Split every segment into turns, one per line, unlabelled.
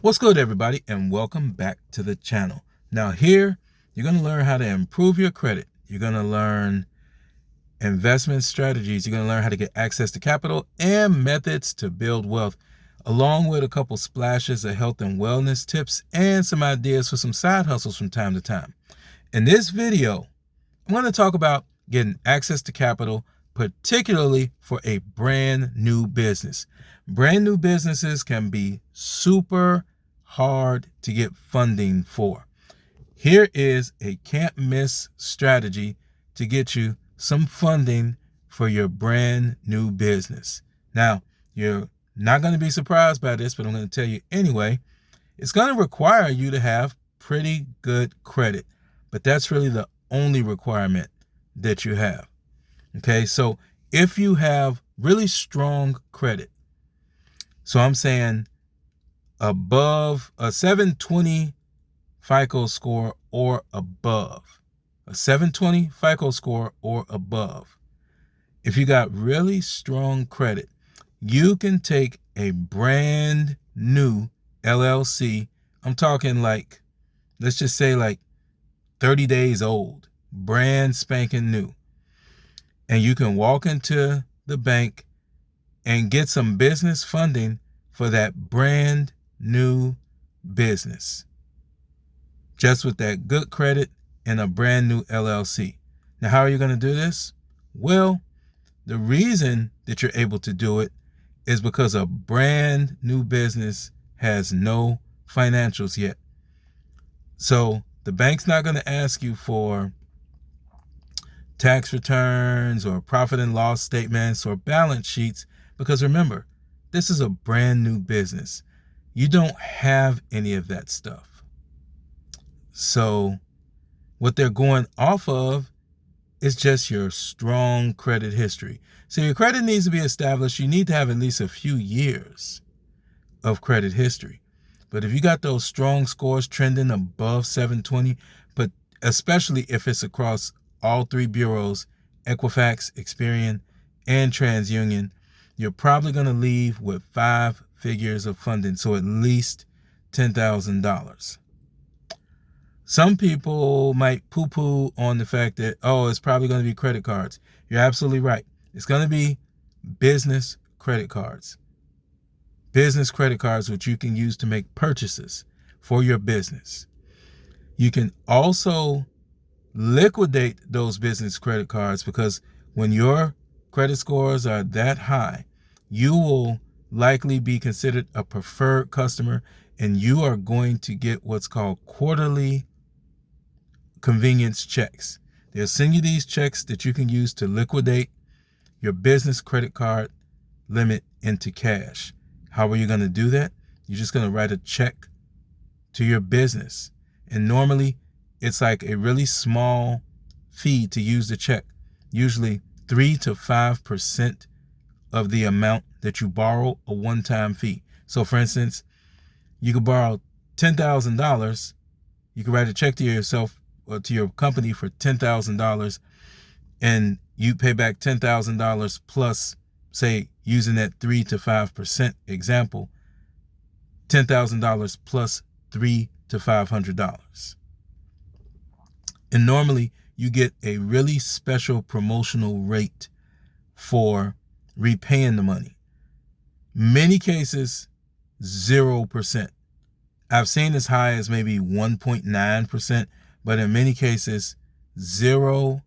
What's good, everybody, and welcome back to the channel. Now here, you're going to learn how to improve your credit. You're going to learn investment strategies. You're going to learn how to get access to capital and methods to build wealth, along with a couple splashes of health and wellness tips and some ideas for some side hustles from time to time. In this video, I'm going to talk about getting access to capital, particularly for a brand new business. Brand new businesses can be super hard to get funding for. Here is a can't miss strategy to get you some funding for your brand new business. Now, you're not going to be surprised by this, but I'm going to tell you anyway. It's going to require you to have pretty good credit, but that's really the only requirement that you have. Okay, so if you have really strong credit, so I'm saying above a 720 FICO score or above, a 720 FICO score or above, if you got really strong credit, you can take a brand new LLC. I'm talking like, let's just say like 30 days old, brand spanking new. And you can walk into the bank and get some business funding for that brand new business, just with that good credit and a brand new LLC. Now, how are you going to do this? Well, the reason that you're able to do it is because a brand new business has no financials yet. So the bank's not going to ask you for tax returns or profit and loss statements or balance sheets, because remember, this is a brand new business. You don't have any of that stuff. So what they're going off of is just your strong credit history. So your credit needs to be established. You need to have at least a few years of credit history. But if you got those strong scores trending above 720, but especially if it's across all three bureaus, Equifax, Experian, and TransUnion, you're probably going to leave with 5 figures of funding, so at least $10,000. Some people might poo-poo on the fact that, oh, it's probably going to be credit cards. You're absolutely right. It's going to be business credit cards. Business credit cards, which you can use to make purchases for your business. You can also liquidate those business credit cards, because when your credit scores are that high, you will likely be considered a preferred customer, and you are going to get what's called quarterly convenience checks. They'll send you these checks that you can use to liquidate your business credit card limit into cash. How are you going to do that? You're just going to write a check to your business. And normally it's like a really small fee to use the check, usually 3 to 5% of the amount that you borrow, a one-time fee. So for instance, you could borrow $10,000. You could write a check to yourself or to your company for $10,000, and you pay back $10,000 plus, say, using that 3 to 5% example, $10,000 plus $300 to $500. And normally you get a really special promotional rate for repaying the money. Many cases, 0%. I've seen as high as maybe 1.9%, but in many cases, 0%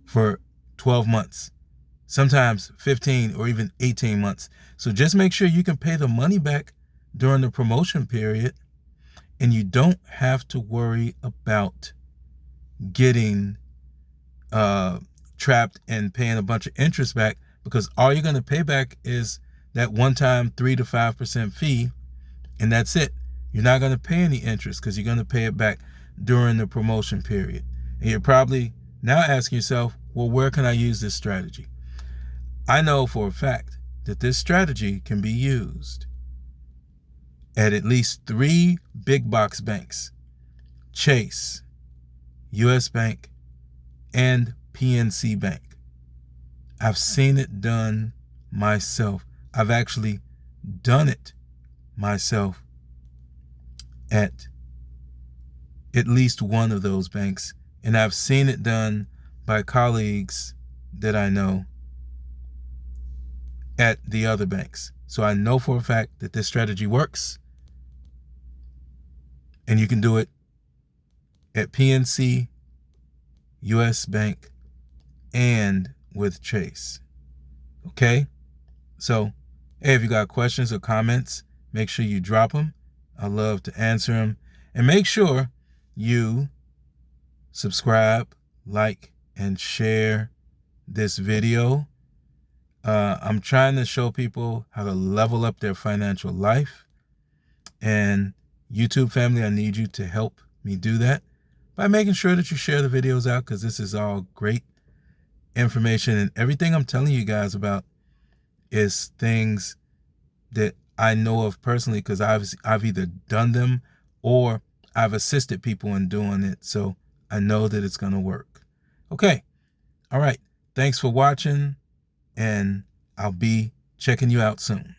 for 12 months, sometimes 15 or even 18 months. So just make sure you can pay the money back during the promotion period, and you don't have to worry about getting trapped and paying a bunch of interest back, because all you're going to pay back is that one-time 3 to 5% fee, and that's it. You're not going to pay any interest because you're going to pay it back during the promotion period. And you're probably now asking yourself, well, where can I use this strategy? I know for a fact that this strategy can be used at least 3 big box banks: Chase, US Bank, and PNC Bank. I've seen it done myself. I've actually done it myself at least one of those banks, and I've seen it done by colleagues that I know at the other banks. So I know for a fact that this strategy works, and you can do it at PNC, US Bank, and with Chase. Okay? So, hey, if you got questions or comments, make sure you drop them. I love to answer them. And make sure you subscribe, like, and share this video. I'm trying to show people how to level up their financial life. And YouTube family, I need you to help me do that by making sure that you share the videos out, because this is all great information. And everything I'm telling you guys about is things that I know of personally, because I've either done them or I've assisted people in doing it. So I know that it's going to work. Okay. All right. Thanks for watching, and I'll be checking you out soon.